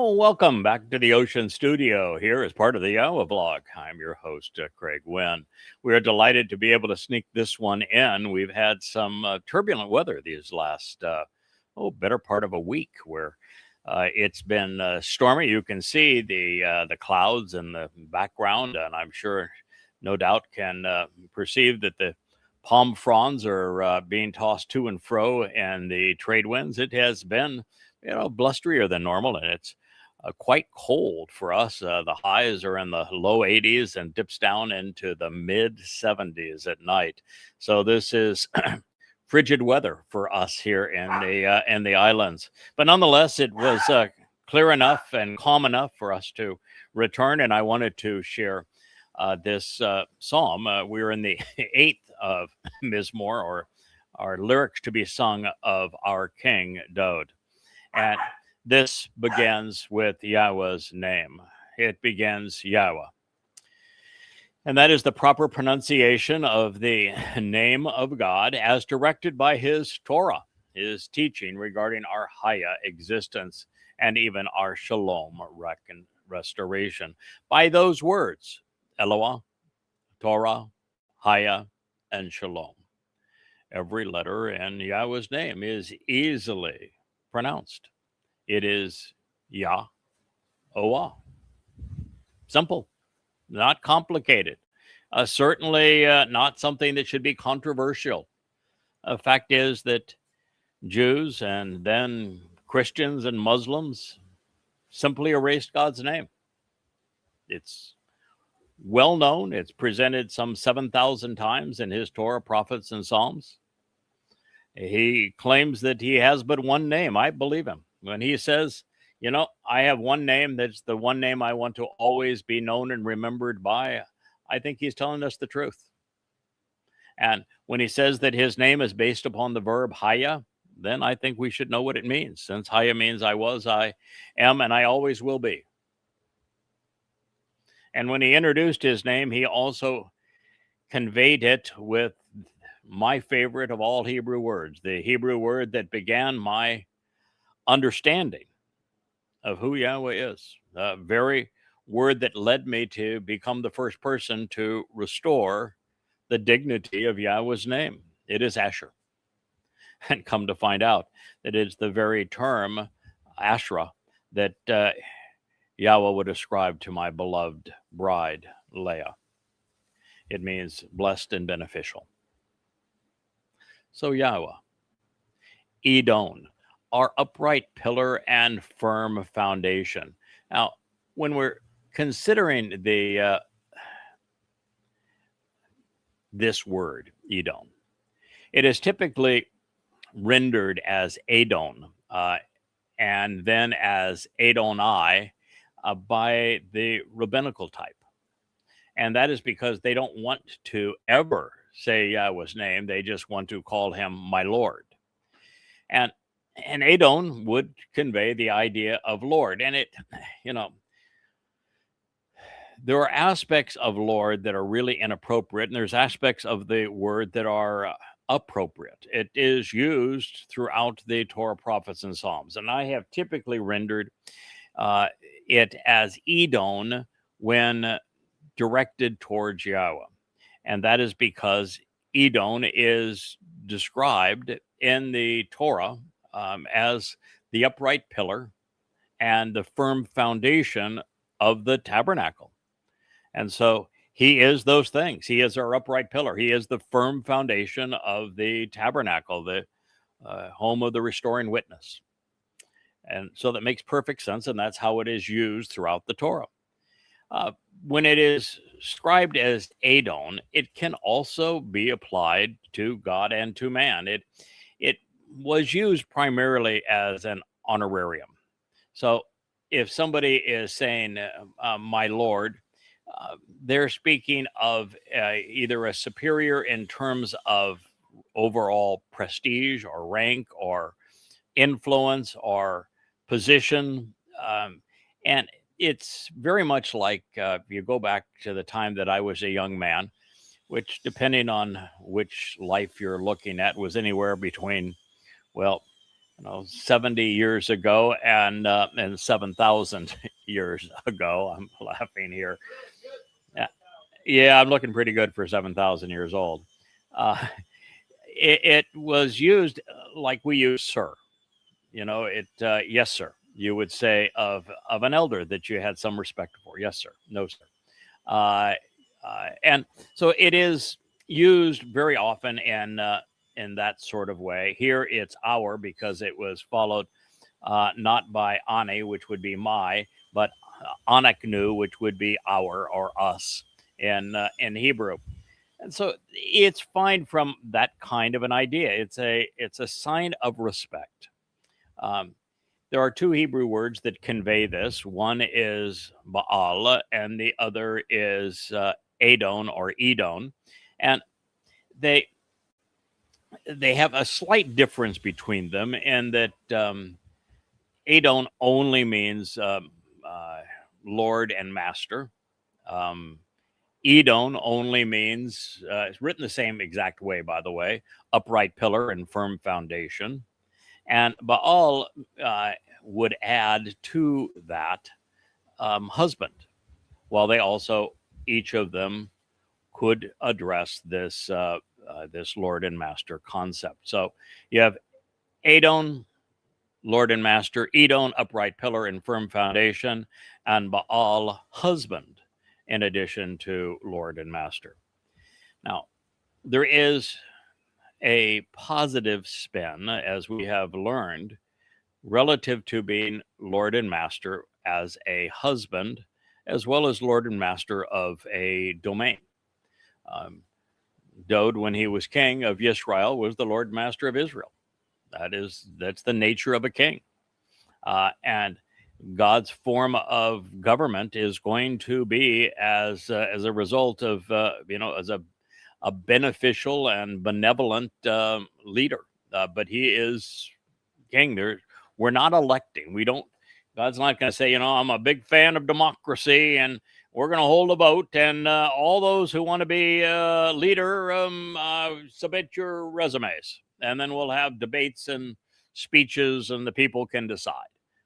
Oh, welcome back to the Ocean Studio here as part of the Yow'el blog. I'm your host, Craig Wynn. We are delighted to be able to sneak this one in. We've had some turbulent weather these last, better part of a week where it's been stormy. You can see the clouds in the background, and I'm sure, no doubt, can perceive that the palm fronds are being tossed to and fro and the trade winds. It has been, blusterier than normal, and it's quite cold for us. The highs are in the low 80s and dips down into the mid 70s at night. So this is frigid weather for us here in the islands. But nonetheless, it was clear enough and calm enough for us to return. And I wanted to share this psalm. We're in the 8th of Mizmowr, or our lyrics to be sung of our King Dowd. And this begins with Yahweh's name. It begins Yahweh. And that is the proper pronunciation of the name of God as directed by his Torah, his teaching regarding our Haya existence and even our Shalom restoration. By those words, Eloah, Torah, Haya, and Shalom. Every letter in Yahweh's name is easily pronounced. It is Yahowah. Simple, not complicated. Certainly not something that should be controversial. The fact is that Jews and then Christians and Muslims simply erased God's name. It's well known. It's presented some 7,000 times in his Torah, prophets, and Psalms. He claims that he has but one name. I believe him. When he says, I have one name, that's the one name I want to always be known and remembered by, I think he's telling us the truth. And when he says that his name is based upon the verb Haya, then I think we should know what it means, since Haya means I was, I am, and I always will be. And when he introduced his name, he also conveyed it with my favorite of all Hebrew words, the Hebrew word that began my understanding of who Yahweh is, the very word that led me to become the first person to restore the dignity of Yahweh's name. It is Asher. And come to find out that it's the very term, Asherah, that Yahweh would ascribe to my beloved bride, Leah. It means blessed and beneficial. So Yahweh, Edom, our upright pillar and firm foundation. Now, when we're considering this word, Edom, it is typically rendered as Adon, and then as Adonai by the rabbinical type. And that is because they don't want to ever say Yahweh's name. They just want to call him my Lord. And Adon would convey the idea of Lord. And it, there are aspects of Lord that are really inappropriate, and there's aspects of the word that are appropriate. It is used throughout the Torah, prophets, and Psalms. And I have typically rendered it as Edom when directed towards Yahweh. And that is because Edom is described in the Torah as the upright pillar and the firm foundation of the tabernacle. And so he is those things. He is our upright pillar. He is the firm foundation of the tabernacle, the home of the restoring witness. And so that makes perfect sense, and that's how it is used throughout the Torah. When it is described as Adon, it can also be applied to God and to man. It was used primarily as an honorarium. So if somebody is saying, my Lord, they're speaking of either a superior in terms of overall prestige or rank or influence or position. And it's very much like if you go back to the time that I was a young man, which, depending on which life you're looking at, was anywhere between, 70 years ago and 7,000 years ago. I'm laughing here. Yeah, I'm looking pretty good for 7,000 years old. Uh, it was used like we use sir. Yes, sir. You would say of an elder that you had some respect for. Yes, sir. No, sir. Uh, and so it is used very often in that sort of way. Here it's our because it was followed not by ane, which would be my, but anaknu, which would be our or us in Hebrew. And so it's fine from that kind of an idea. It's a sign of respect. Um, there are two Hebrew words that convey this. One is Baal, and the other is Adon or Edon, and they they have a slight difference between them in that Adon only means Lord and Master. Um, Edon only means it's written the same exact way, by the way, upright pillar and firm foundation. And Baal would add to that husband, while they also, each of them, could address this Lord and Master concept. So you have Adon, Lord and Master, Edon, upright pillar and firm foundation, and Baal, husband, in addition to Lord and Master. Now, there is a positive spin, as we have learned, relative to being Lord and Master as a husband, as well as Lord and Master of a domain. Dowd, when he was king of Israel, was the Lord and Master of Israel. That's the nature of a king. And God's form of government is going to be as a result of as a beneficial and benevolent leader. But he is king. We're not electing. We don't. God's not going to say, I'm a big fan of democracy, and we're going to hold a vote, and all those who want to be leader, submit your resumes, and then we'll have debates and speeches, and the people can decide.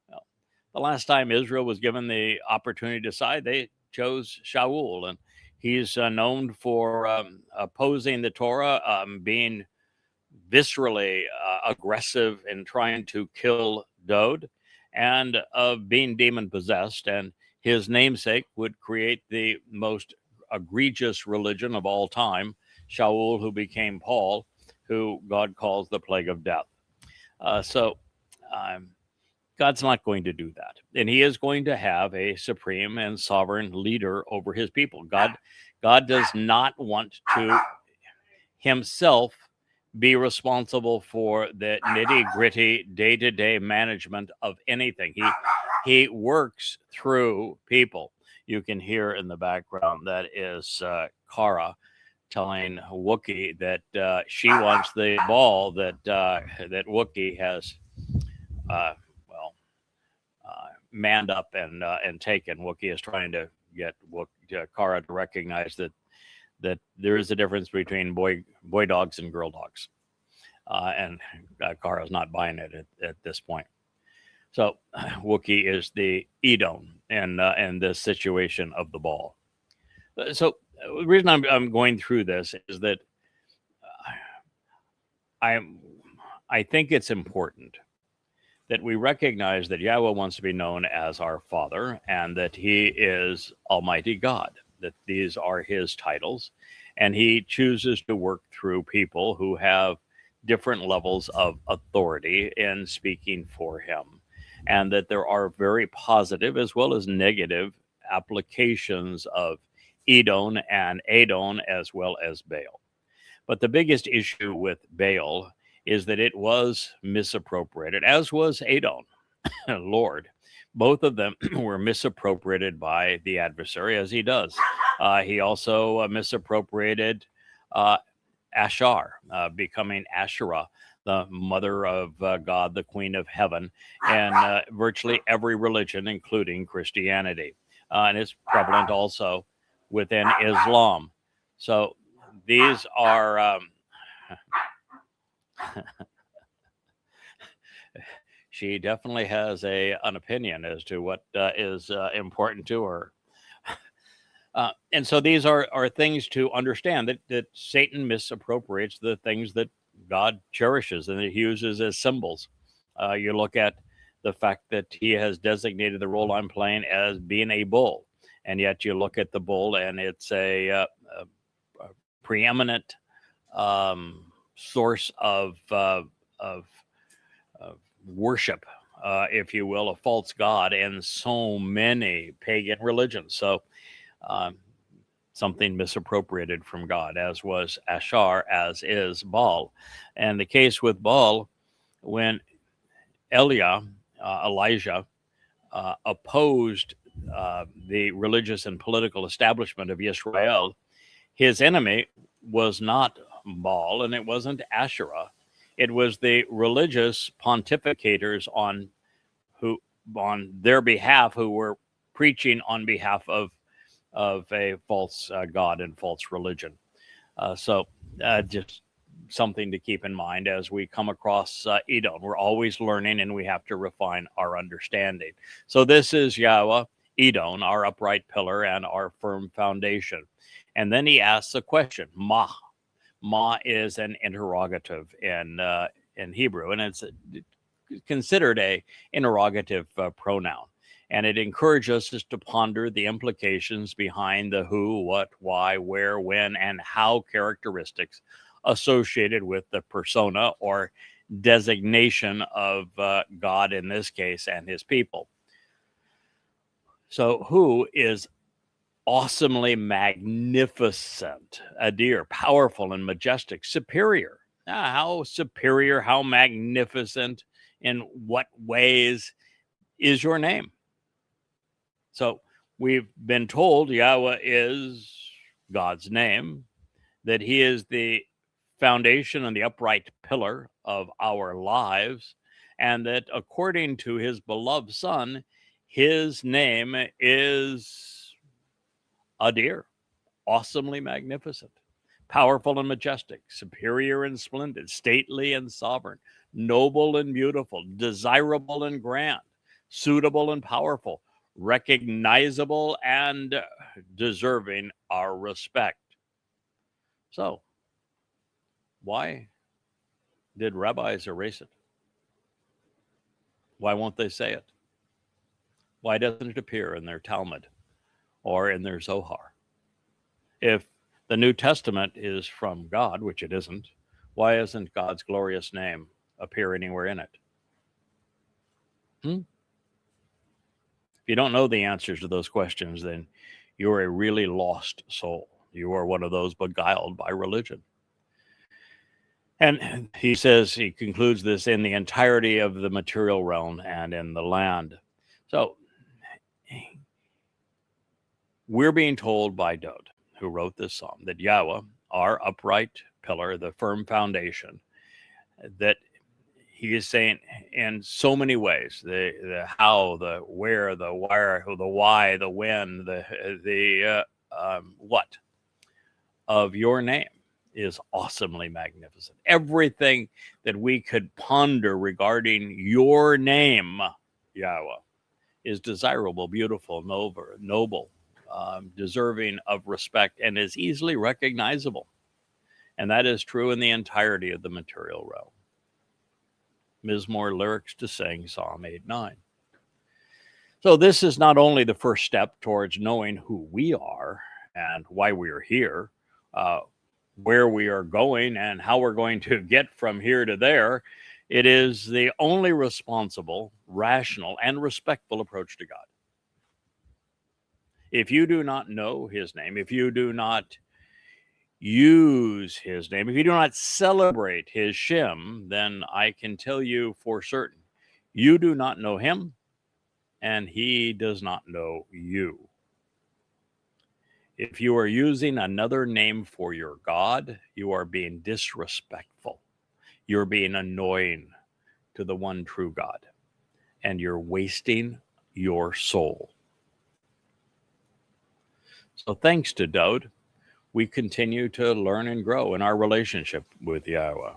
Well, the last time Israel was given the opportunity to decide, they chose Shaul, and he's known for opposing the Torah, being viscerally aggressive in trying to kill Dowd, and of being demon possessed. And his namesake would create the most egregious religion of all time, Shaul, who became Paul, who God calls the plague of death. So God's not going to do that. And he is going to have a supreme and sovereign leader over his people. God does not want to himself be responsible for the nitty-gritty day-to-day management of anything. He works through people. You can hear in the background that is Kara telling Wookiee that she wants the ball that Wookiee has manned up and taken. Wookiee is trying to get Kara to recognize that there is a difference between boy dogs and girl dogs. And Kara's not buying it at this point. So Wookiee is the Edom in this situation of the ball. So the reason I'm going through this is that I think it's important that we recognize that Yahweh wants to be known as our Father, and that he is Almighty God, that these are his titles, and he chooses to work through people who have different levels of authority in speaking for him, and that there are very positive as well as negative applications of Edom and Adon as well as Baal. But the biggest issue with Baal is that it was misappropriated, as was Adon, Lord. Both of them were misappropriated by the adversary, as he does. He also misappropriated Ashar, becoming Asherah, the mother of God, the queen of heaven, and virtually every religion, including Christianity. And it's prevalent also within Islam. So these are she definitely has an opinion as to what is important to her. And so these are things to understand that Satan misappropriates the things that God cherishes and that he uses as symbols. You look at the fact that he has designated the role I'm playing as being a bull, and yet you look at the bull and it's a preeminent source of worship, if you will, a false god in so many pagan religions. So something misappropriated from God, as was Ashar, as is Baal. And the case with Baal, when Elijah, opposed the religious and political establishment of Israel, his enemy was not Baal and it wasn't Asherah. It was the religious pontificators on their behalf who were preaching on behalf of a false god and false religion. So just something to keep in mind as we come across Edom. We're always learning and we have to refine our understanding. So this is Yahweh, Edom, our upright pillar and our firm foundation. And then he asks a question, Ma. Ma is an interrogative in Hebrew, and it's considered a interrogative pronoun. And it encourages us to ponder the implications behind the who, what, why, where, when, and how characteristics associated with the persona or designation of God in this case and his people. So who is awesomely magnificent, Adir, powerful and majestic, superior. How superior, how magnificent, in what ways is your name? So we've been told Yahweh is God's name, that he is the foundation and the upright pillar of our lives, and that according to his beloved Son, his name is Adir, awesomely magnificent, powerful and majestic, superior and splendid, stately and sovereign, noble and beautiful, desirable and grand, suitable and powerful, recognizable and deserving our respect. So, why did rabbis erase it? Why won't they say it? Why doesn't it appear in their Talmud or in their Zohar? If the New Testament is from God, which it isn't, why isn't God's glorious name appear anywhere in it? If you don't know the answers to those questions, then you're a really lost soul. You are one of those beguiled by religion. And he says, he concludes this in the entirety of the material realm and in the land. So we're being told by Dowd, who wrote this psalm, that Yahweh, our upright pillar, the firm foundation, that he is saying in so many ways, the how, the where, the where, the why, the when, the what of your name is awesomely magnificent. Everything that we could ponder regarding your name, Yahweh, is desirable, beautiful, noble, deserving of respect, and is easily recognizable. And that is true in the entirety of the material realm. Mizmowr lyrics to sing Psalm 8:9. So this is not only the first step towards knowing who we are and why we are here, where we are going and how we're going to get from here to there. It is the only responsible, rational, and respectful approach to God. If you do not know his name, if you do not use his name, if you do not celebrate his Shem, then I can tell you for certain, you do not know him and he does not know you. If you are using another name for your God, you are being disrespectful. You're being annoying to the one true God, and you're wasting your soul. So thanks to Dowd, we continue to learn and grow in our relationship with Yahweh.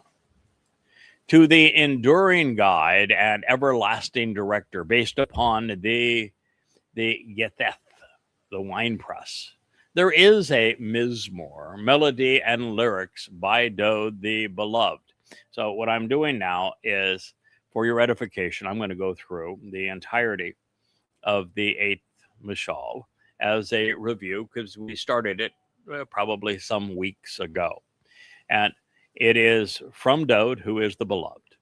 to the enduring guide and everlasting director, based upon the Yetheth, the winepress. There is a Mizmowr, melody and lyrics by Dowd the Beloved. So what I'm doing now is, for your edification, I'm going to go through the entirety of the 8th Mashal as a review, because we started it probably some weeks ago. And it is from Dowd, who is the beloved.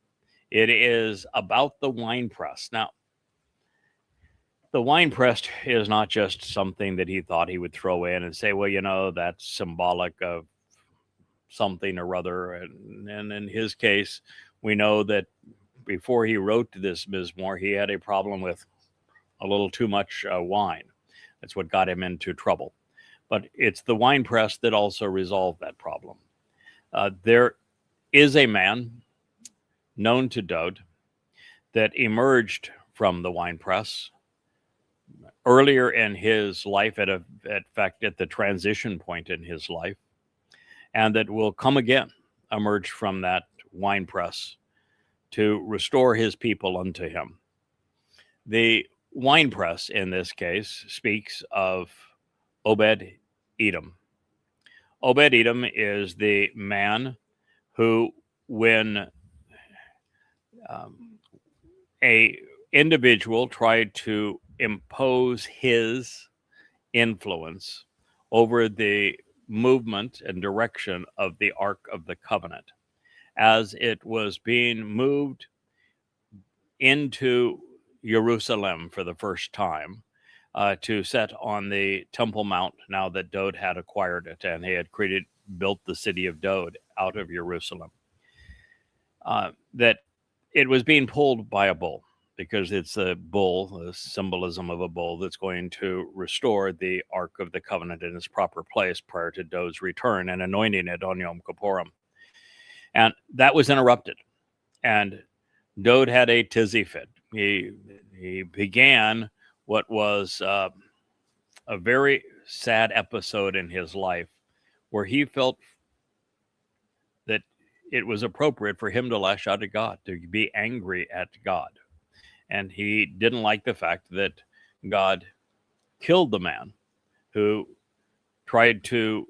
It is about the winepress. Now, the winepress is not just something that he thought he would throw in and say, well, you know, that's symbolic of something or other. And in his case, we know that before he wrote this Mizmowr, he had a problem with a little too much wine. That's what got him into trouble. But it's the winepress that also resolved that problem. There is a man known to Dowd that emerged from the winepress earlier in his life, in fact, at the transition point in his life, and that will come again, emerge from that winepress to restore his people unto him. The winepress in this case speaks of Obed-Edom. Obed-Edom is the man who, when a individual tried to impose his influence over the movement and direction of the Ark of the Covenant, as it was being moved into Jerusalem for the first time, to set on the Temple Mount, now that Dowd had acquired it, and he had built the city of Dowd out of Jerusalem, that it was being pulled by a bull, because it's a bull, the symbolism of a bull, that's going to restore the Ark of the Covenant in its proper place prior to Dowd's return and anointing it on Yom Kippurim. And that was interrupted. And Dowd had a tizzy fit. He began what was a very sad episode in his life, where he felt that it was appropriate for him to lash out at God, to be angry at God. And he didn't like the fact that God killed the man who tried to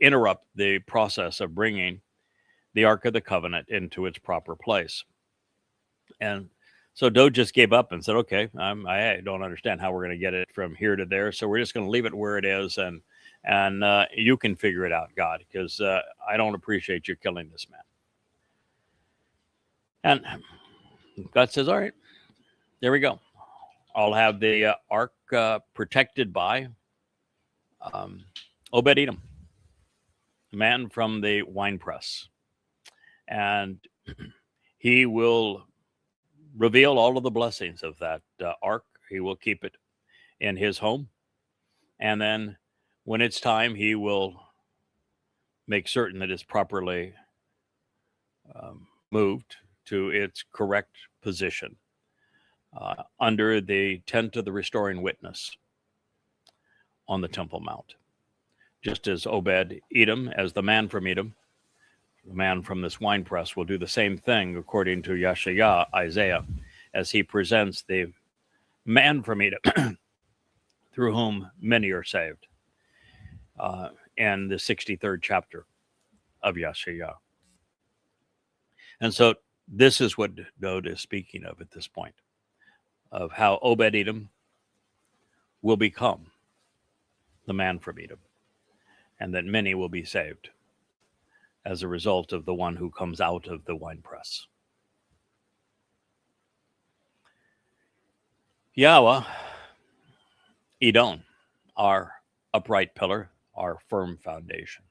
interrupt the process of bringing the Ark of the Covenant into its proper place. And so Dowd just gave up and said, okay, I don't understand how we're going to get it from here to there, so we're just going to leave it where it is, and you can figure it out, God, because I don't appreciate you killing this man. And God says, all right, there we go. I'll have the Ark protected by Obed-Edom, the man from the winepress. And he will reveal all of the blessings of that Ark. He will keep it in his home. And then when it's time, he will make certain that it's properly moved to its correct position under the tent of the restoring witness on the Temple Mount. Just as Obed-Edom, as the man from Edom, the man from this winepress, will do the same thing according to Yeshayah, Isaiah, as he presents the man from Edom through whom many are saved, in the 63rd chapter of Yeshayah. And so this is what Dowd is speaking of at this point, of how Obed-Edom will become the man from Edom, and that many will be saved as a result of the one who comes out of the winepress. Yahweh, Edom, our upright pillar, our firm foundation.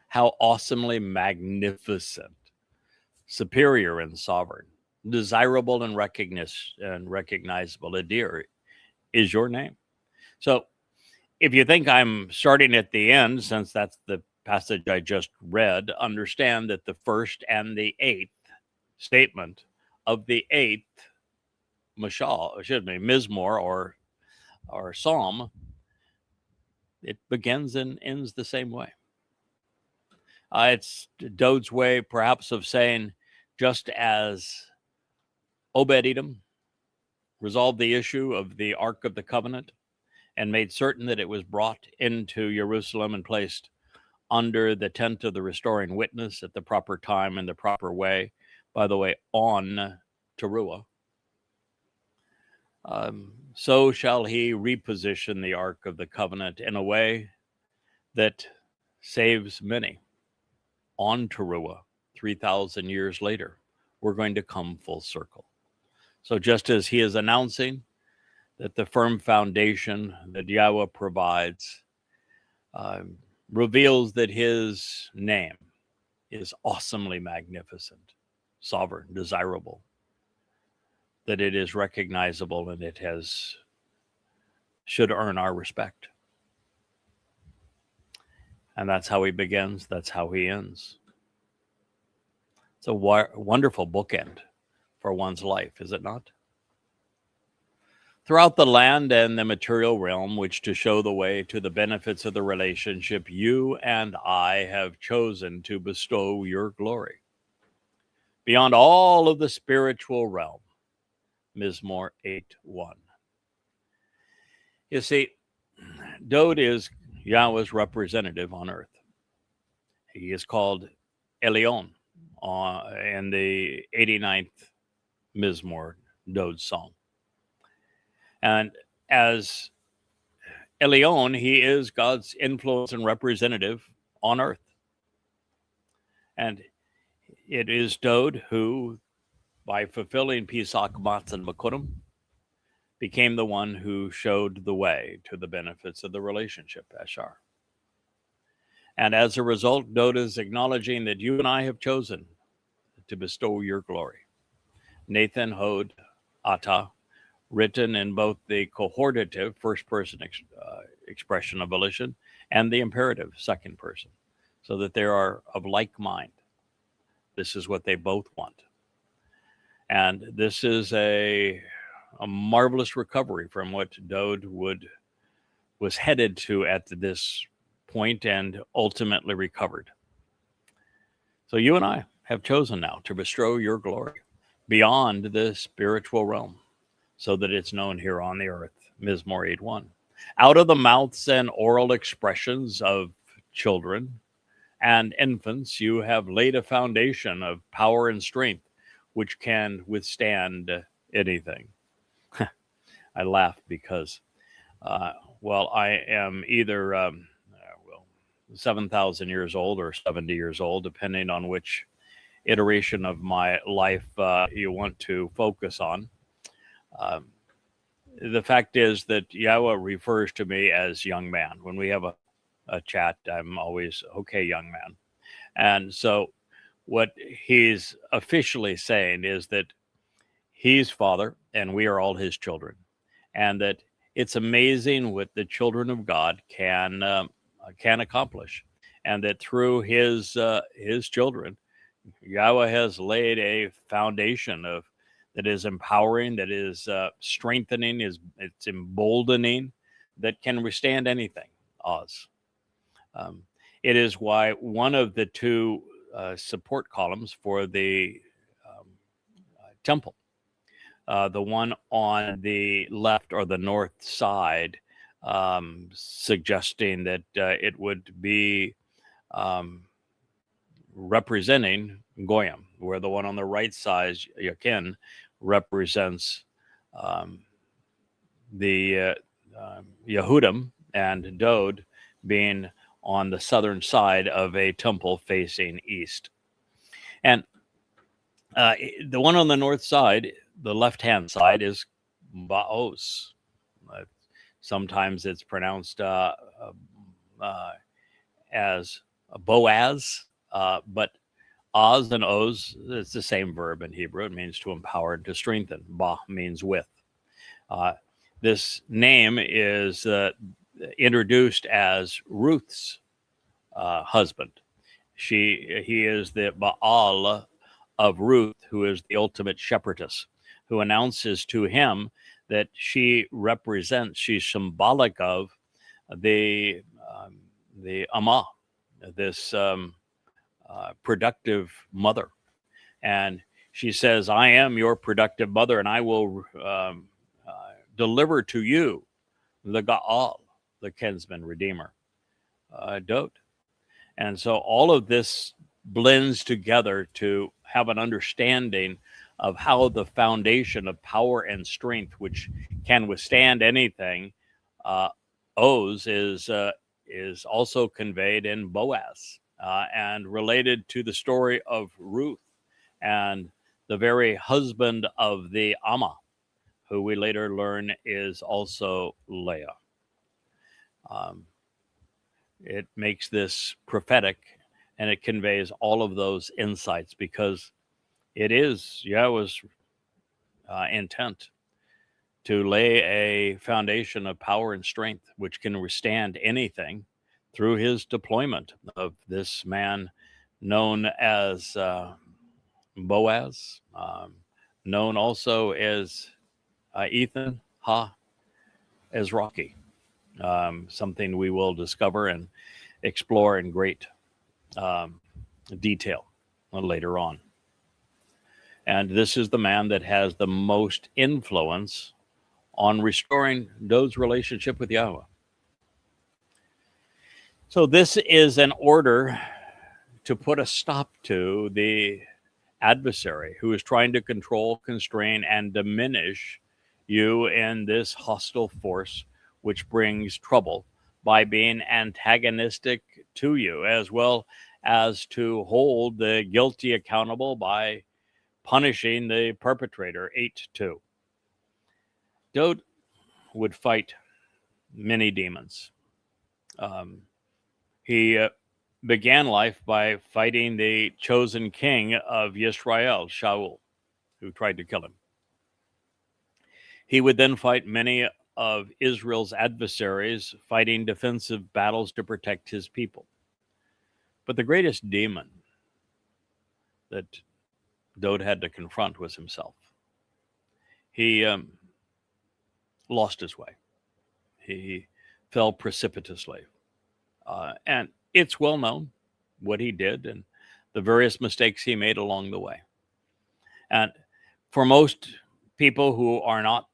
How awesomely magnificent, superior and sovereign, desirable and recognizable, dear, is your name. So if you think I'm starting at the end, since that's the passage I just read, understand that the first and the eighth statement of the eighth Mizmowr or psalm, it begins and ends the same way. It's Dowd's way, perhaps, of saying just as Obed-Edom resolved the issue of the Ark of the Covenant and made certain that it was brought into Jerusalem and placed under the tent of the restoring witness at the proper time and the proper way, by the way, on Teruah. So shall he reposition the Ark of the Covenant in a way that saves many. On Teruah, 3,000 years later, we're going to come full circle. So just as he is announcing that the firm foundation that Yahweh provides reveals that his name is awesomely magnificent, sovereign, desirable, that it is recognizable and it should earn our respect. And that's how he begins, that's how he ends. It's a wonderful bookend for one's life, is it not? Throughout the land and the material realm, which to show the way to the benefits of the relationship, you and I have chosen to bestow your glory. Beyond all of the spiritual realm, Mizmowr 8:1. You see, Dowd is Yahweh's representative on earth. He is called Elyon in the 89th Mizmowr, Dowd's song. And as Elyon, he is God's influence and representative on earth. And it is Dowd who, by fulfilling Pesach, Matz, and Mow'edim, became the one who showed the way to the benefits of the relationship, Ashar. And as a result, Dowd is acknowledging that you and I have chosen to bestow your glory. Nathan, Hod, Atah, written in both the cohortative, first person expression of volition, and the imperative, second person, so that they are of like mind. This is what they both want. And this is a marvelous recovery from what Dowd was headed to at this point and ultimately recovered. So you and I have chosen now to bestow your glory beyond the spiritual realm, so that it's known here on the earth. Mizmowr 8:1. Out of the mouths and oral expressions of children and infants, you have laid a foundation of power and strength, which can withstand anything. I laugh because, I am either 7,000 years old or 70 years old, depending on which iteration of my life you want to focus on. The fact is that Yahweh refers to me as young man. When we have a chat, I'm always, okay, young man. And so what he's officially saying is that he's Father and we are all his children. And that it's amazing what the children of God can accomplish. And that through his children, Yahweh has laid a foundation that is empowering, that is strengthening, it's emboldening, that can withstand anything, Oz. It is why one of the two support columns for the temple, the one on the left or the north side, suggesting that it would be representing Goyim, where the one on the right side, Yakin, represents the Yehudim, and Dowd being on the southern side of a temple facing east. And the one on the north side, the left-hand side, is Baos. Sometimes it's pronounced as Boaz, but Oz and Oz, it's the same verb in Hebrew. It means to empower and to strengthen. Ba means with. This name is introduced as Ruth's husband. He is the Baal of Ruth, who is the ultimate shepherdess, who announces to him that she's symbolic of the Amah, this productive mother. And she says, I am your productive mother, and I will deliver to you the Gaal, the kinsman redeemer, Dowd. And so all of this blends together to have an understanding of how the foundation of power and strength, which can withstand anything, Oz is also conveyed in Boaz and related to the story of Ruth and the very husband of the Amah, who we later learn is also Leah. It makes this prophetic, and it conveys all of those insights because it is Yahweh's intent to lay a foundation of power and strength which can withstand anything through his deployment of this man known as Boaz, known also as Ethan as Rocky, something we will discover and explore in great detail later on. And this is the man that has the most influence on restoring Dowd's relationship with Yahweh. So this is an order to put a stop to the adversary who is trying to control, constrain, and diminish you in this hostile force which brings trouble by being antagonistic to you, as well as to hold the guilty accountable by punishing the perpetrator. 8:2. Dowd would fight many demons. He began life by fighting the chosen king of Israel, Shaul, who tried to kill him. He would then fight many of Israel's adversaries, fighting defensive battles to protect his people. But the greatest demon that Dowd had to confront was himself. He lost his way. He fell precipitously. And it's well known what he did and the various mistakes he made along the way. And for most people who are not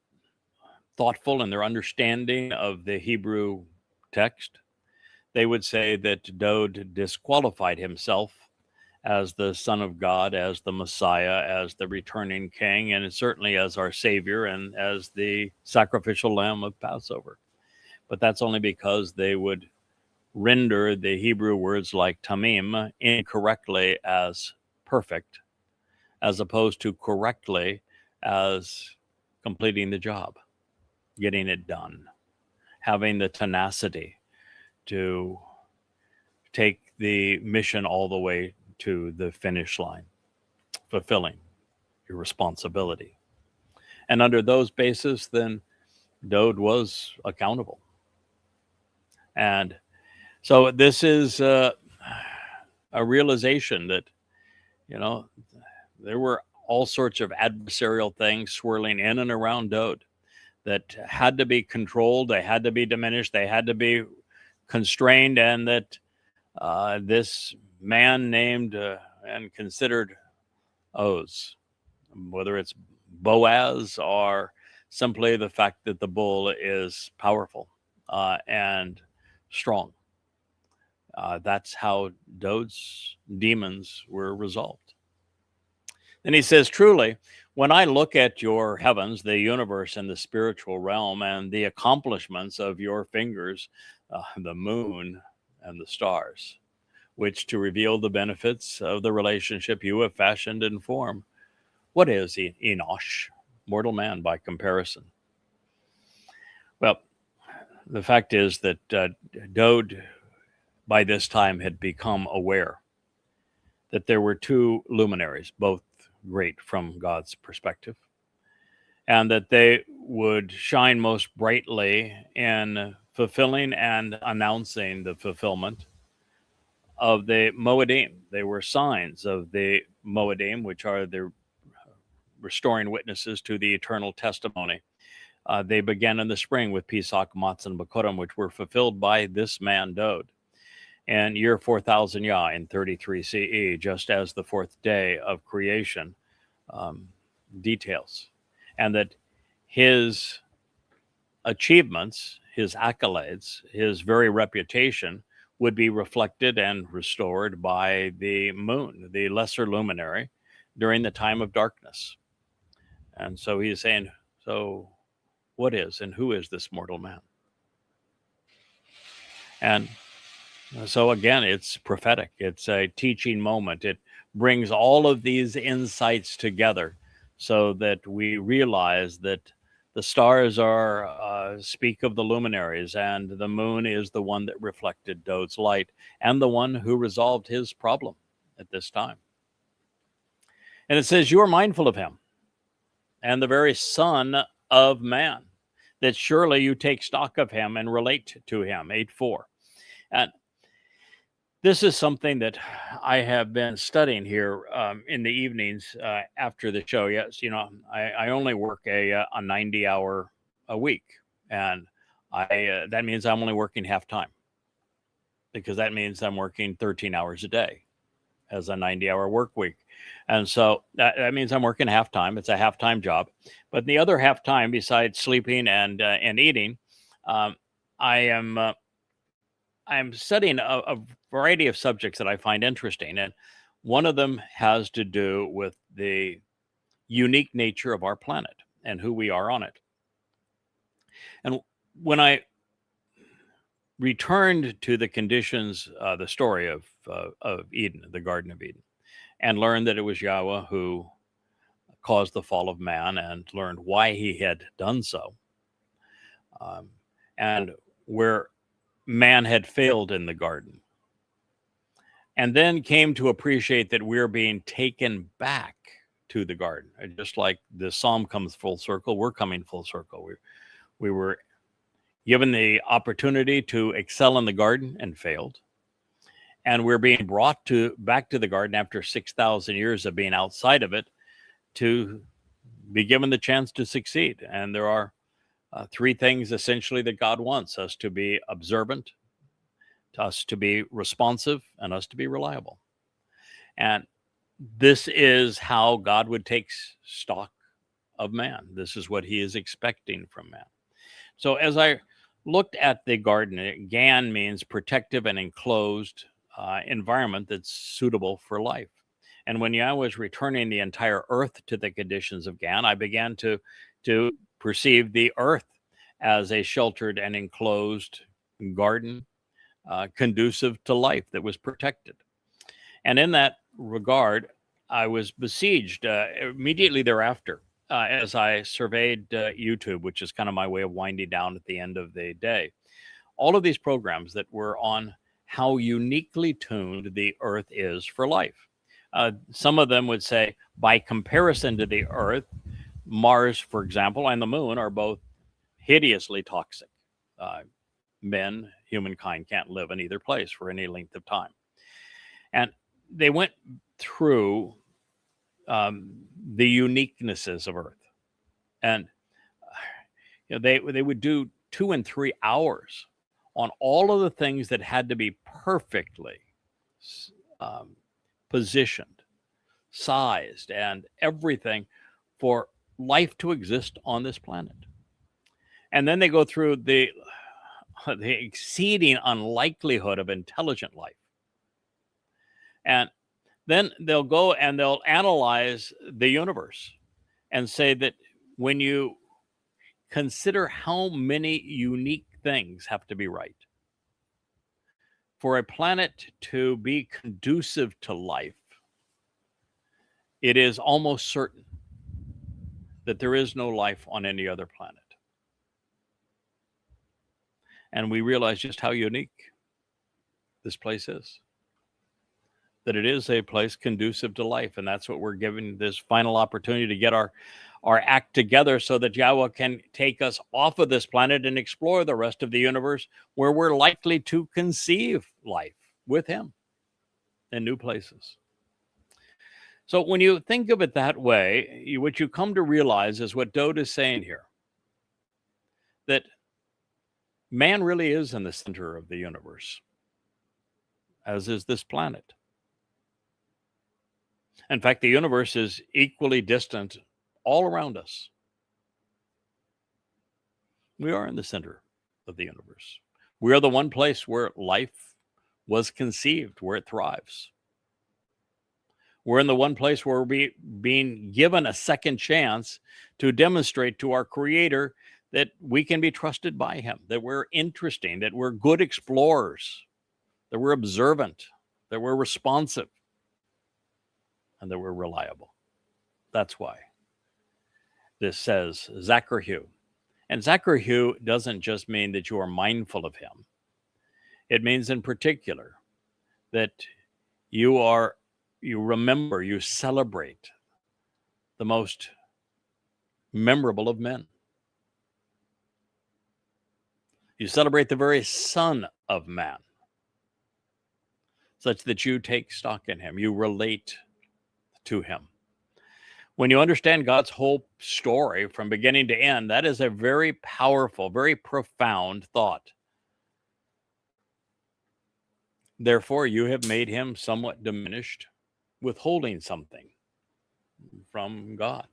thoughtful in their understanding of the Hebrew text, they would say that Dowd disqualified himself as the Son of God, as the Messiah, as the returning King, and certainly as our Savior and as the sacrificial lamb of Passover. But that's only because they would render the Hebrew words like tamim incorrectly as perfect, as opposed to correctly as completing the job, getting it done, having the tenacity to take the mission all the way to the finish line, fulfilling your responsibility. And under those bases, then Dowd was accountable. And so this is a realization that, there were all sorts of adversarial things swirling in and around Dowd that had to be controlled, they had to be diminished, they had to be constrained, and that this man named and considered Oz, whether it's Boaz or simply the fact that the bull is powerful and strong. That's how Dowd's demons were resolved. Then he says, truly, when I look at your heavens, the universe and the spiritual realm, and the accomplishments of your fingers, the moon and the stars, which to reveal the benefits of the relationship you have fashioned and formed, what is enowsh, mortal man by comparison? Well, the fact is that Dowd by this time had become aware that there were two luminaries, both great from God's perspective, and that they would shine most brightly in fulfilling and announcing the fulfillment of the Mow'edim. They were signs of the Mow'edim, which are the restoring witnesses to the eternal testimony. They began in the spring with Pesach, Matzah, and Bakorim, which were fulfilled by this man, Dowd. and year 4000 Yah in 33 CE, just as the fourth day of creation details. And that his achievements, his accolades, his very reputation would be reflected and restored by the moon, the lesser luminary, during the time of darkness. And so he's saying, so what is and who is this mortal man? And so again, it's prophetic. It's a teaching moment. It brings all of these insights together so that we realize that the stars are speak of the luminaries, and the moon is the one that reflected Dowd's light and the one who resolved his problem at this time. And it says, you are mindful of him and the very Son of Man, that surely you take stock of him and relate to him. 8:4. And this is something that I have been studying here in the evenings after the show. Yes, I only work a 90-hour a week, and that means I'm only working half time, because that means I'm working 13 hours a day as a 90-hour work week. And so that means I'm working half time. It's a half-time job. But the other half time, besides sleeping and eating, I'm studying a variety of subjects that I find interesting. And one of them has to do with the unique nature of our planet and who we are on it. And when I returned to the conditions, the story of Eden, the Garden of Eden, and learned that it was Yahweh who caused the fall of man, and learned why he had done so, and where man had failed in the garden, and then came to appreciate that we're being taken back to the garden. Just like the psalm comes full circle, we're coming full circle. We were given the opportunity to excel in the garden and failed. And we're being brought back to the garden after 6,000 years of being outside of it to be given the chance to succeed. And there are three things essentially that God wants: us to be observant, to us to be responsive, and us to be reliable. And this is how God would take stock of man. This is what he is expecting from man. So as I looked at the garden, Gan means protective and enclosed environment that's suitable for life. And when Yahweh was returning the entire earth to the conditions of Gan, I began to perceive the earth as a sheltered and enclosed garden, conducive to life, that was protected. And in that regard, I was besieged immediately thereafter as I surveyed YouTube, which is kind of my way of winding down at the end of the day. All of these programs that were on how uniquely tuned the earth is for life. Some of them would say, by comparison to the earth, Mars, for example, and the moon are both hideously toxic. Humankind can't live in either place for any length of time. And they went through the uniquenesses of earth. And they would do 2 and 3 hours on all of the things that had to be perfectly positioned, sized, and everything for life to exist on this planet. And then they go through the exceeding unlikelihood of intelligent life. And then they'll go and they'll analyze the universe and say that when you consider how many unique things have to be right for a planet to be conducive to life, it is almost certain that there is no life on any other planet. And we realize just how unique this place is, that it is a place conducive to life. And that's what we're given this final opportunity to get our act together so that Yahweh can take us off of this planet and explore the rest of the universe, where we're likely to conceive life with him in new places. So when you think of it that way, what you come to realize is what Dowd is saying here, that man really is in the center of the universe. as is this planet. In fact, the universe is equally distant all around us. We are in the center of the universe. We are the one place where life was conceived, where it thrives. We're in the one place where we're being given a second chance to demonstrate to our Creator that we can be trusted by Him, that we're interesting, that we're good explorers, that we're observant, that we're responsive, and that we're reliable. That's why this says Zakrahu. And Zakrahu doesn't just mean that you are mindful of Him. It means in particular that you remember, you celebrate the most memorable of men. You celebrate the very Son of Man, such that you take stock in Him. You relate to Him. When you understand God's whole story from beginning to end, that is a very powerful, very profound thought. Therefore, you have made Him somewhat diminished, withholding something from God.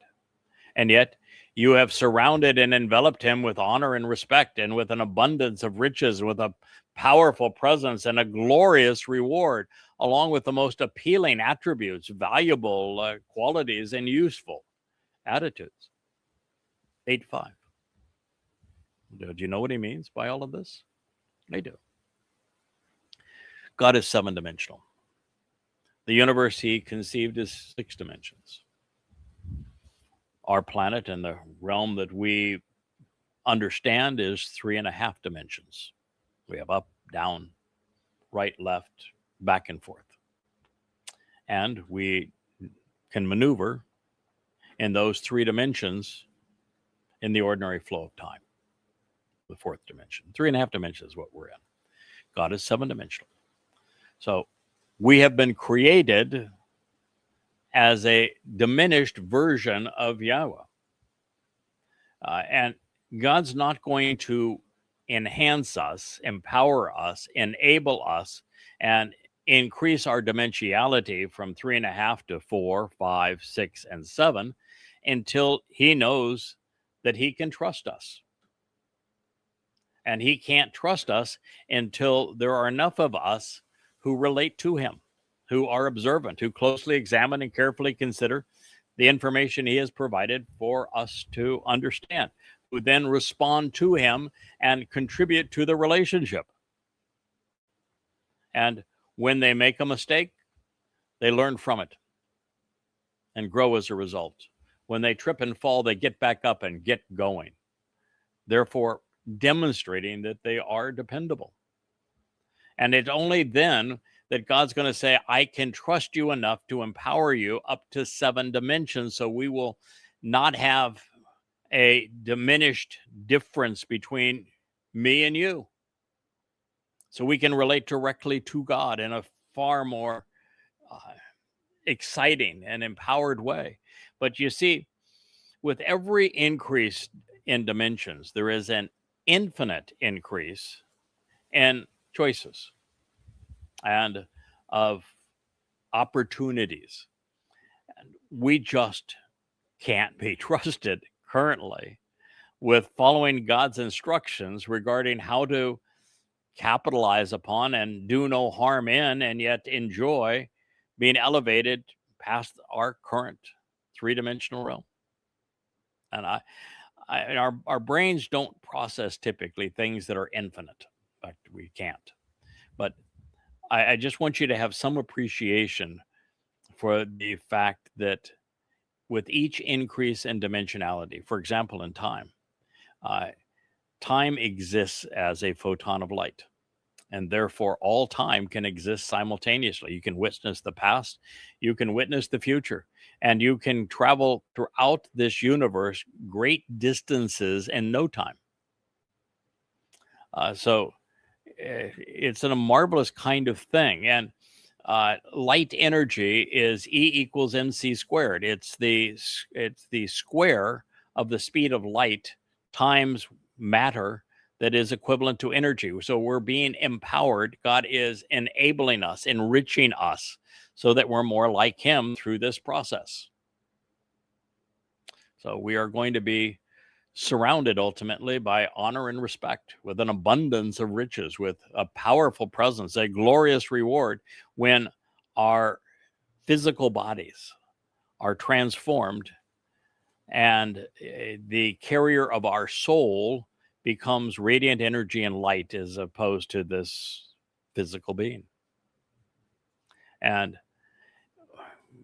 And yet, you have surrounded and enveloped Him with honor and respect, and with an abundance of riches, with a powerful presence and a glorious reward, along with the most appealing attributes, valuable qualities, and useful attitudes. 8:5. Do you know what he means by all of this? I do. God is 7-dimensional. The universe He conceived is 6 dimensions. Our planet and the realm that we understand is 3.5 dimensions. We have up, down, right, left, back and forth. And we can maneuver in those 3 dimensions in the ordinary flow of time. The 4th dimension. 3.5 dimensions is what we're in. God is 7-dimensional. So we have been created as a diminished version of Yahweh. And God's not going to enhance us, empower us, enable us, and increase our dimensionality from 3.5 to 4, 5, 6, and 7 until He knows that He can trust us. And He can't trust us until there are enough of us who relate to Him, who are observant, who closely examine and carefully consider the information He has provided for us to understand, who then respond to Him and contribute to the relationship. And when they make a mistake, they learn from it and grow as a result. When they trip and fall, they get back up and get going, therefore demonstrating that they are dependable. And it's only then that God's going to say, I can trust you enough to empower you up to 7 dimensions, so we will not have a diminished difference between me and you. So we can relate directly to God in a far more exciting and empowered way. But you see, with every increase in dimensions, there is an infinite increase in choices and of opportunities. And we just can't be trusted currently with following God's instructions regarding how to capitalize upon and do no harm in, and yet enjoy being elevated past our current 3-dimensional realm. And our brains don't process typically things that are infinite. In fact, we can't. But I just want you to have some appreciation for the fact that with each increase in dimensionality, for example, in time, time exists as a photon of light, and therefore all time can exist simultaneously. You can witness the past, you can witness the future, and you can travel throughout this universe great distances in no time. So it's a marvelous kind of thing. And light energy is E equals mc squared. It's the square of the speed of light times matter that is equivalent to energy. So we're being empowered. God is enabling us, enriching us, so that we're more like him through this process. So we are going to be surrounded ultimately by honor and respect, with an abundance of riches, with a powerful presence, a glorious reward when our physical bodies are transformed and the carrier of our soul becomes radiant energy and light as opposed to this physical being. And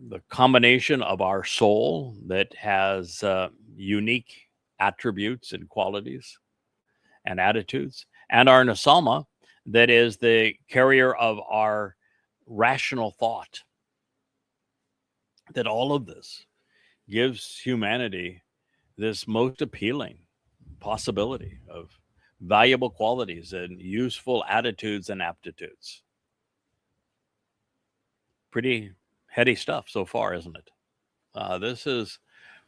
the combination of our soul that has unique attributes and qualities and attitudes, and our nesama that is the carrier of our rational thought, that all of this gives humanity this most appealing possibility of valuable qualities and useful attitudes and aptitudes. Pretty heady stuff so far, isn't it? This is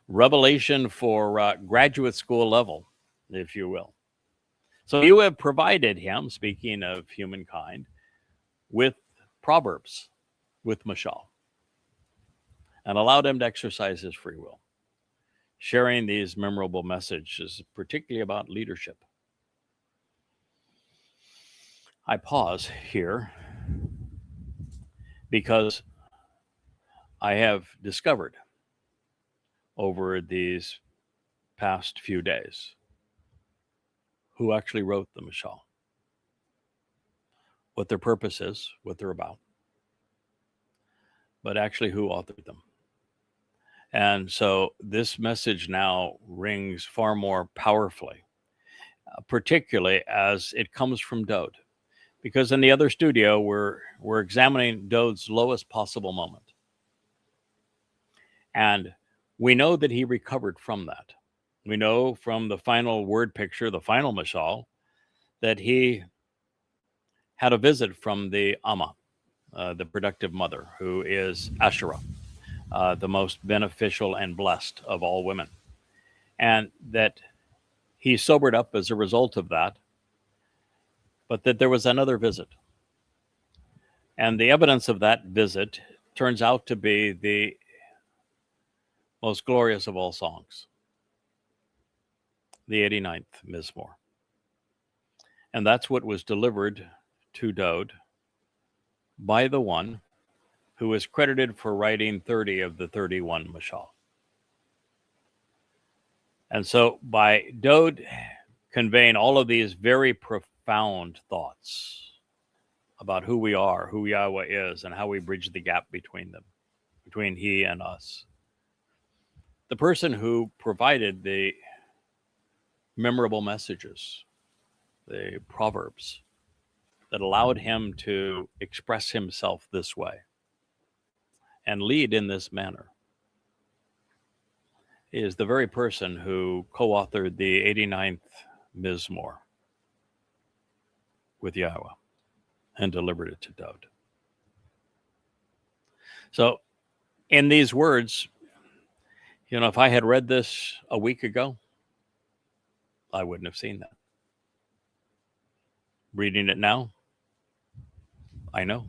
revelation for graduate school level, if you will. So you have provided him, speaking of humankind, with proverbs, with mashal, and allowed him to exercise his free will, sharing these memorable messages, particularly about leadership. I pause here because I have discovered over these past few days who actually wrote the mashal, what their purpose is, what they're about, but actually who authored them. And so this message now rings far more powerfully, particularly as it comes from Dowd. Because in the other studio, we're examining Dowd's lowest possible moment. And we know that he recovered from that. We know from the final word picture, the final mashal, that he had a visit from the Amah, the productive mother, who is Asherah, the most beneficial and blessed of all women. And that he sobered up as a result of that, but that there was another visit. And the evidence of that visit turns out to be the most glorious of all songs, the 89th Mizmowr. And that's what was delivered to Dowd by the one who is credited for writing 30 of the 31 mashal. And so by Dowd conveying all of these very profound thoughts about who we are, who Yahweh is, and how we bridge the gap between them, between he and us, the person who provided the memorable messages, the proverbs that allowed him to express himself this way and lead in this manner, is the very person who co-authored the 89th Mizmowr with Yahweh and delivered it to Dowd. So in these words, if I had read this a week ago, I wouldn't have seen that. Reading it now, I know.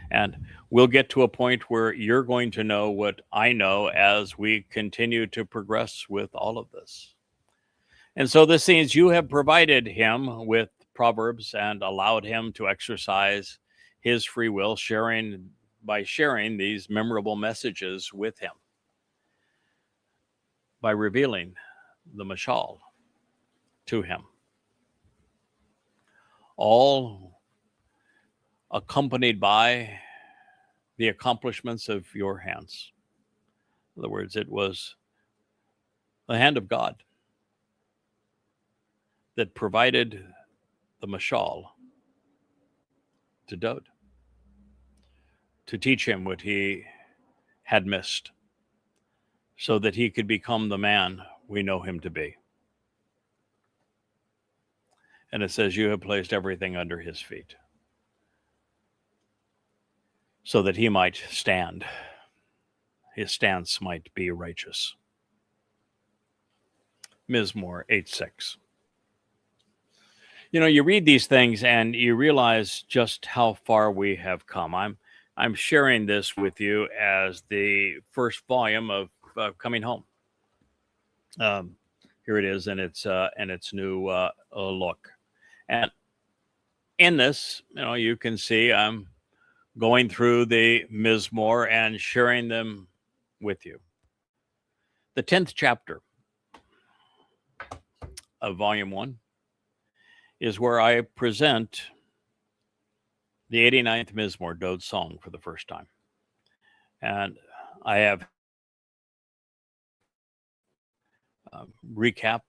And we'll get to a point where you're going to know what I know as we continue to progress with all of this. And so this means you have provided him with proverbs and allowed him to exercise his free will, by sharing these memorable messages with him, by revealing the mashal to him, all accompanied by the accomplishments of your hands. In other words, it was the hand of God that provided the mashal to Dowd to teach him what he had missed, so that he could become the man we know him to be. And it says, you have placed everything under his feet, so that he might stand. His stance might be righteous. Mizmowr 8:6. You read these things and you realize just how far we have come. I'm sharing this with you as the first volume of Coming Home. Here it is in its new look, and in this, you can see I'm going through the Mizmowr and sharing them with you. The 10th chapter of Volume 1 is where I present the 89th Mizmowr, Dowd's song, for the first time. And I have recap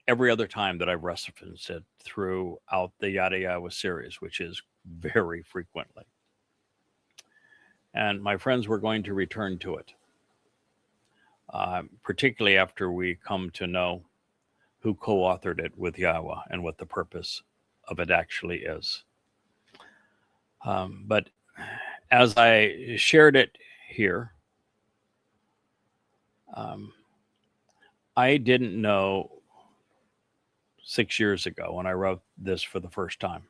every other time that I've referenced it throughout the Yada Yahowah series, which is very frequently. And my friends, we're going to return to it, particularly after we come to know who co-authored it with Yahweh and what the purpose of it actually is. But as I shared it here, I didn't know 6 years ago when I wrote this for the first time.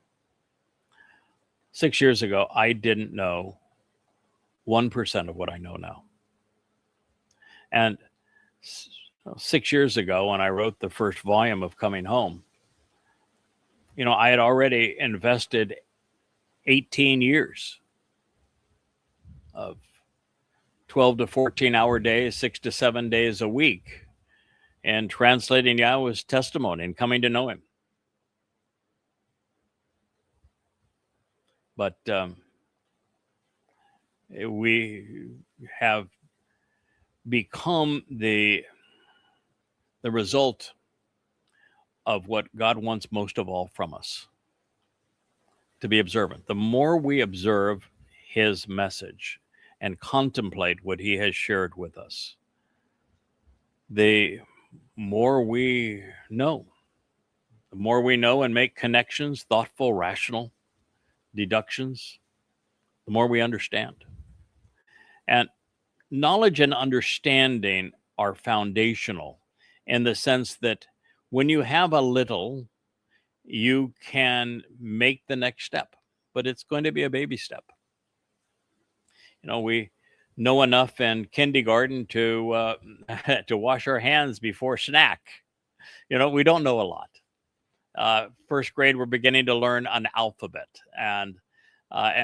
6 years ago, I didn't know 1% of what I know now. And 6 years ago, when I wrote the first volume of Coming Home, I had already invested 18 years of 12 to 14 hour days, 6 to 7 days a week, and translating Yahweh's testimony and coming to know him. But we have become the result of what God wants most of all from us, to be observant. The more we observe his message and contemplate what he has shared with us, the more we know. The more we know and make connections, thoughtful, rational deductions, the more we understand. And knowledge and understanding are foundational in the sense that when you have a little, you can make the next step, but it's going to be a baby step. We know enough in kindergarten to to wash our hands before snack. We don't know a lot. First grade, we're beginning to learn an alphabet and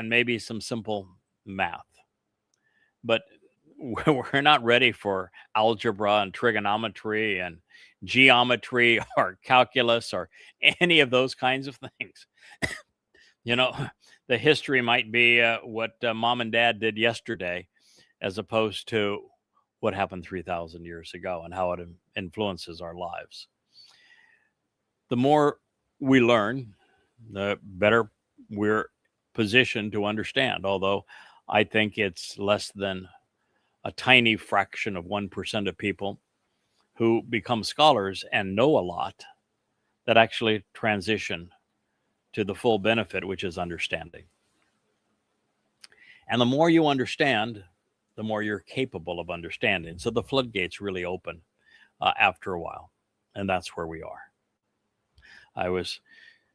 maybe some simple math, but we're not ready for algebra and trigonometry and geometry or calculus or any of those kinds of things. The history might be what mom and dad did yesterday, as opposed to what happened 3,000 years ago and how it influences our lives. The more we learn, the better we're positioned to understand, although I think it's less than a tiny fraction of 1% of people who become scholars and know a lot that actually transition to the full benefit, which is understanding. And the more you understand, the more you're capable of understanding. So the floodgates really open after a while, and that's where we are. I was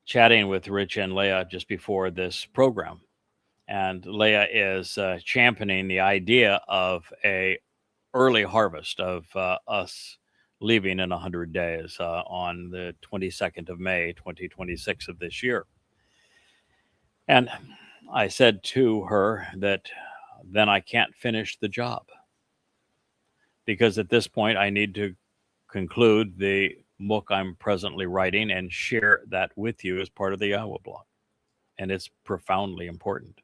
chatting with Rich and Leah just before this program, and Leah is championing the idea of a early harvest of us leaving in 100 days on the 22nd of May, 2026 of this year. And I said to her that then I can't finish the job, because at this point I need to conclude the book I'm presently writing and share that with you as part of the Yahowah blog. And it's profoundly important.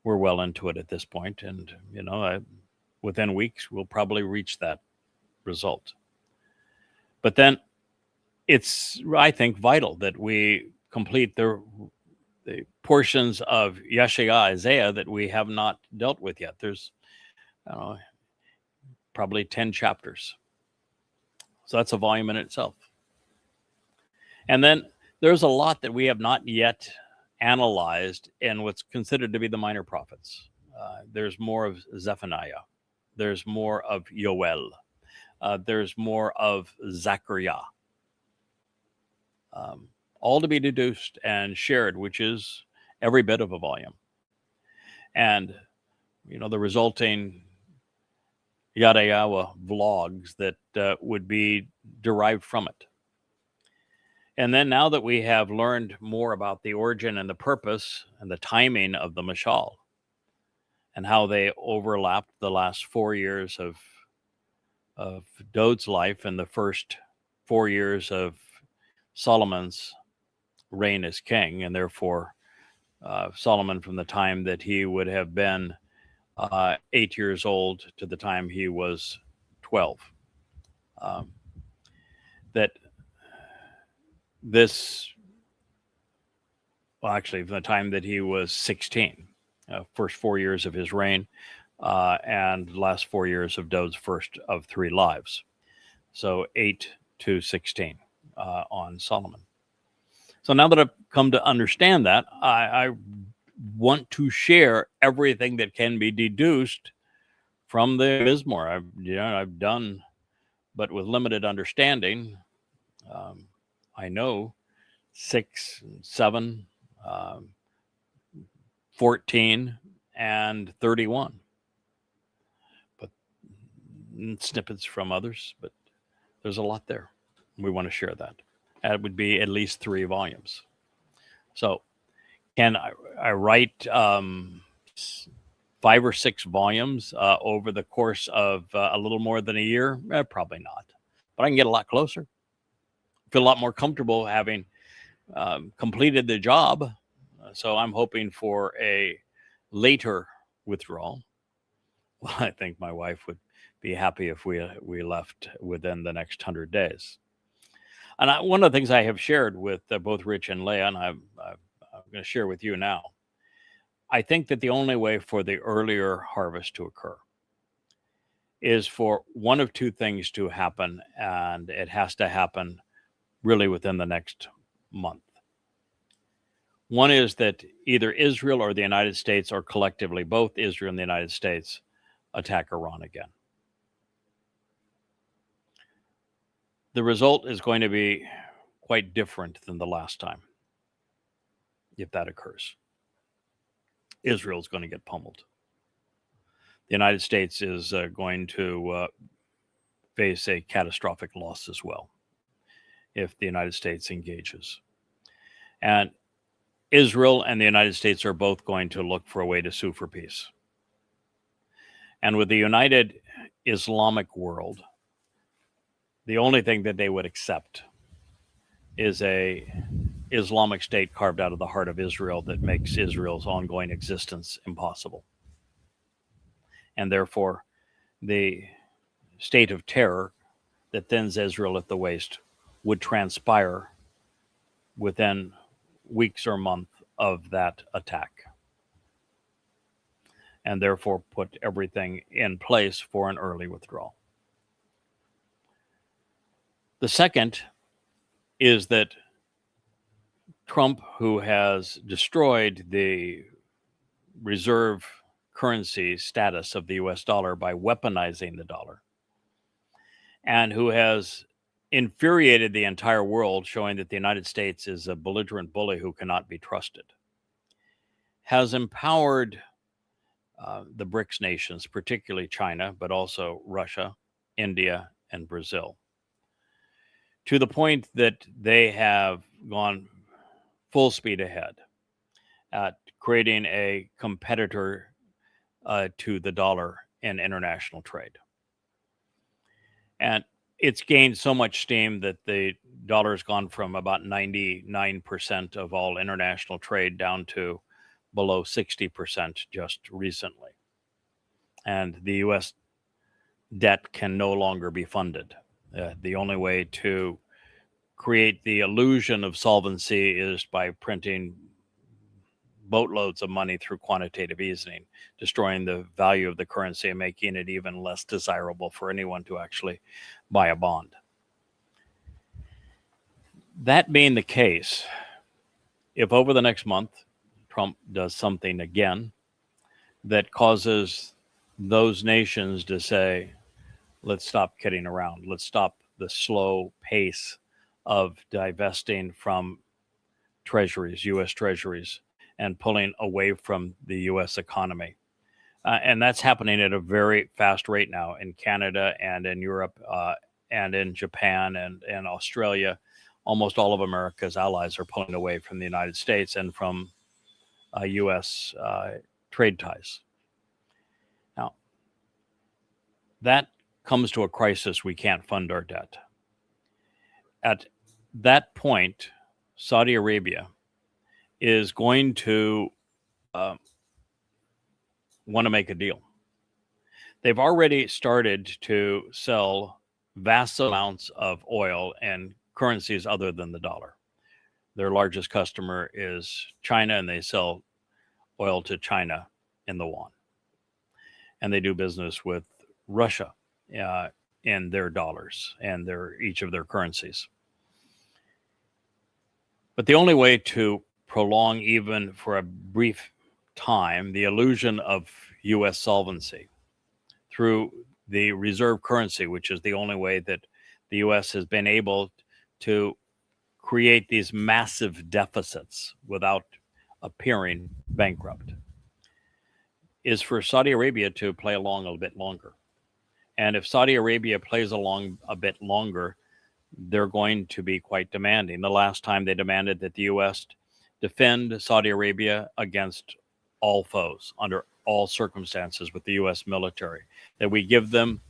We're well into it at this point, and within weeks we'll probably reach that result. But then it's, I think, vital that we complete the portions of Yeshaya, Isaiah, that we have not dealt with yet. There's probably 10 chapters. So that's a volume in itself. And then there's a lot that we have not yet analyzed in what's considered to be the minor prophets. There's more of Zephaniah. There's more of Yow'el. There's more of Zechariah. all to be deduced and shared, which is every bit of a volume. And, the resulting Yada Yahowah vlogs that would be derived from it. And then now that we have learned more about the origin and the purpose and the timing of the mashal and how they overlapped the last 4 years of Dowd's life and the first 4 years of Solomon's reign as king, and therefore Solomon, from the time that he would have been 8 years old to the time he was 12, that this, well, actually, from the time that he was 16, first 4 years of his reign, and the last 4 years of Dowd's first of 3 lives. So 8 to 16 on Solomon. So now that I've come to understand that, I want to share everything that can be deduced from the Mizmowr. I've done, but with limited understanding. I know 6, 7, 14, and 31. But snippets from others, but there's a lot there. We want to share that. That would be at least 3 volumes. So can I write 5 or 6 volumes over the course of a little more than a year? Probably not. But I can get a lot closer. Feel a lot more comfortable having completed the job. So I'm hoping for a later withdrawal. Well, I think my wife would be happy if we left within the next 100 days. And one of the things I have shared with both Rich and Leah, and I'm going to share with you now, I think that the only way for the earlier harvest to occur is for one of 2 things to happen, and it has to happen really within the next month. One is that either Israel or the United States, or collectively both Israel and the United States, attack Iran again. The result is going to be quite different than the last time, if that occurs. Israel is going to get pummeled. The United States is going to face a catastrophic loss as well if the United States engages. And Israel and the United States are both going to look for a way to sue for peace. And with the united Islamic world, the only thing that they would accept is a Islamic state carved out of the heart of Israel that makes Israel's ongoing existence impossible. And therefore, the state of terror that thins Israel at the waist would transpire within weeks or months of that attack, and therefore put everything in place for an early withdrawal. The second is that Trump, who has destroyed the reserve currency status of the US dollar by weaponizing the dollar, and who has infuriated the entire world, showing that the United States is a belligerent bully who cannot be trusted, has empowered the BRICS nations, particularly China, but also Russia, India, and Brazil, to the point that they have gone full speed ahead at creating a competitor to the dollar in international trade. And it's gained so much steam that the dollar has gone from about 99% of all international trade down to below 60% just recently. And the U.S. debt can no longer be funded. The only way to create the illusion of solvency is by printing boatloads of money through quantitative easing, destroying the value of the currency and making it even less desirable for anyone to actually buy a bond. That being the case, if over the next month Trump does something again that causes those nations to say, let's stop kidding around, let's stop the slow pace of divesting from treasuries, U.S. treasuries, and pulling away from the U.S. economy. And that's happening at a very fast rate now in Canada and in Europe and in Japan and Australia. Almost all of America's allies are pulling away from the United States and from U.S. Trade ties. Now, that comes to a crisis. We can't fund our debt. At that point, Saudi Arabia is going to want to make a deal. They've already started to sell vast amounts of oil and currencies other than the dollar. Their largest customer is China, and they sell oil to China in the yuan. And they do business with Russia in their dollars and each of their currencies. But the only way to prolong, even for a brief time, the illusion of U.S. solvency through the reserve currency, which is the only way that the U.S. has been able to create these massive deficits without appearing bankrupt, is for Saudi Arabia to play along a bit longer. And if Saudi Arabia plays along a bit longer, they're going to be quite demanding. The last time they demanded that the U.S. defend Saudi Arabia against all foes under all circumstances with the U.S. military, that we give them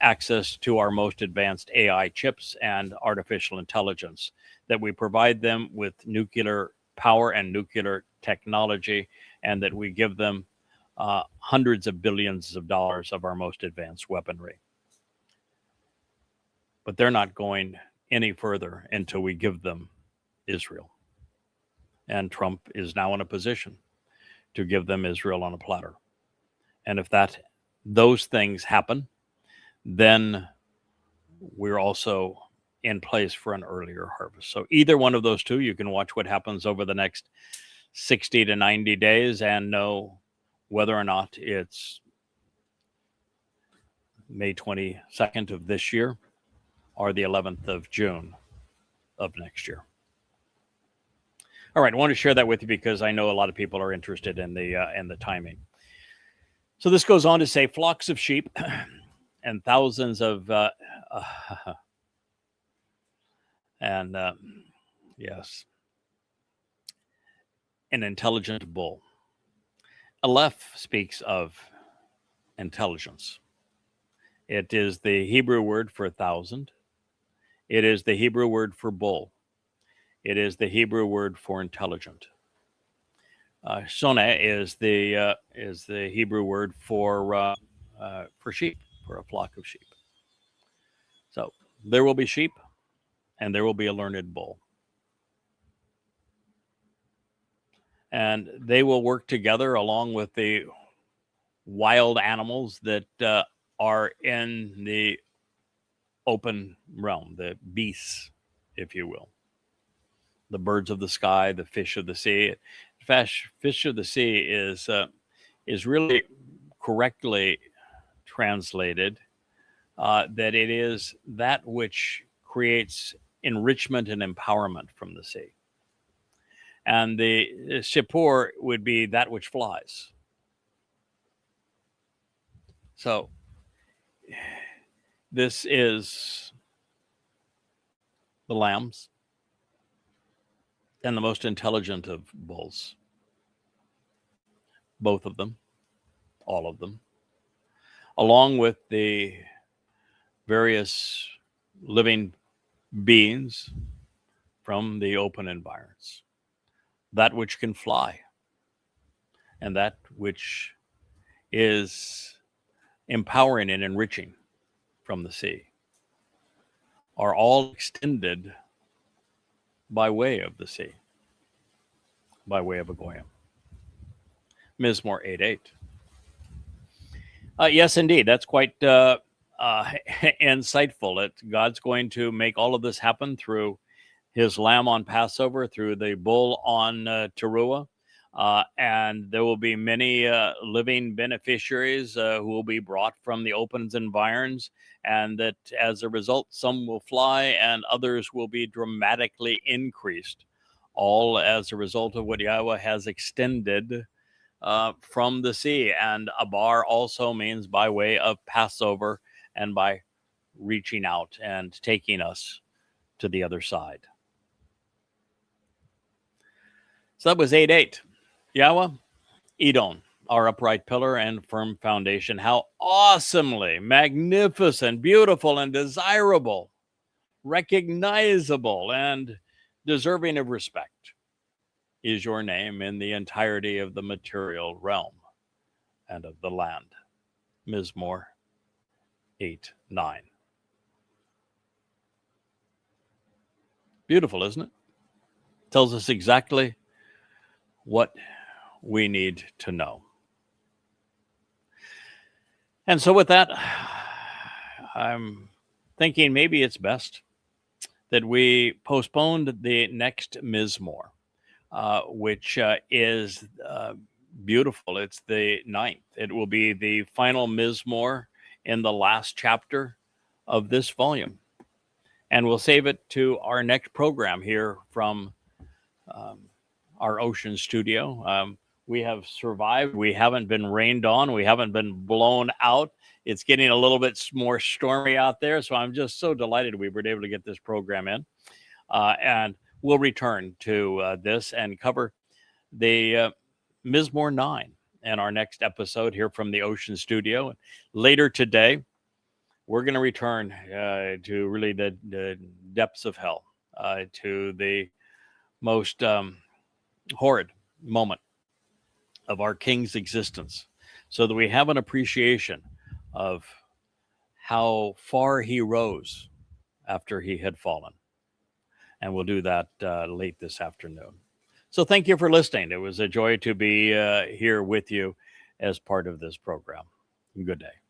access to our most advanced AI chips and artificial intelligence, that we provide them with nuclear power and nuclear technology, and that we give them hundreds of billions of dollars of our most advanced weaponry. But they're not going any further until we give them Israel. And Trump is now in a position to give them Israel on a platter. And if those things happen, then we're also in place for an earlier harvest. So either one of those two, you can watch what happens over the next 60 to 90 days and know whether or not it's May 22nd of this year or the 11th of June of next year. All right, I want to share that with you because I know a lot of people are interested in the timing. So this goes on to say, flocks of sheep and thousands of yes, an intelligent bull. Aleph speaks of intelligence. It is the Hebrew word for 1,000. It is the Hebrew word for bull. It is the Hebrew word for intelligent. Shoneh is the Hebrew word for sheep, for a flock of sheep. So there will be sheep, and there will be a learned bull, and they will work together along with the wild animals that are in the open realm, the beasts, if you will. The birds of the sky, the fish of the sea. In fact, fish of the sea is really correctly translated that it is that which creates enrichment and empowerment from the sea. And the Shipur would be that which flies. So this is the lambs and the most intelligent of bulls. Both of them, all of them, along with the various living beings from the open environs. That which can fly and that which is empowering and enriching from the sea are all extended by way of the sea, by way of a goyim. Mizmowr 8:8. Yes, indeed, that's quite insightful. God's going to make all of this happen through his lamb on Passover, through the bull on Teruah, and there will be many living beneficiaries who will be brought from the opens and environs, and that as a result, some will fly and others will be dramatically increased all as a result of what Yahweh has extended from the sea. And Abar also means by way of Passover and by reaching out and taking us to the other side. So that was 8:8. Yahweh, Edom, our upright pillar and firm foundation. How awesomely magnificent, beautiful, and desirable, recognizable, and deserving of respect is your name in the entirety of the material realm and of the land. Mizmowr 8:9. Beautiful, isn't it? Tells us exactly what we need to know. And so with that, I'm thinking maybe it's best that we postponed the next Mizmowr, which is beautiful. It's the 9th. It will be the final Mizmowr in the last chapter of this volume. And we'll save it to our next program here from our ocean studio. We have survived. We haven't been rained on. We haven't been blown out. It's getting a little bit more stormy out there. So I'm just so delighted we were able to get this program in. And we'll return to this and cover the Mizmowr 9 in our next episode here from the ocean studio. Later today, we're going to return to really the depths of hell, to the most horrid moment of our king's existence, so that we have an appreciation of how far he rose after he had fallen. And we'll do that late this afternoon. So thank you for listening. It was a joy to be here with you as part of this program. Good day.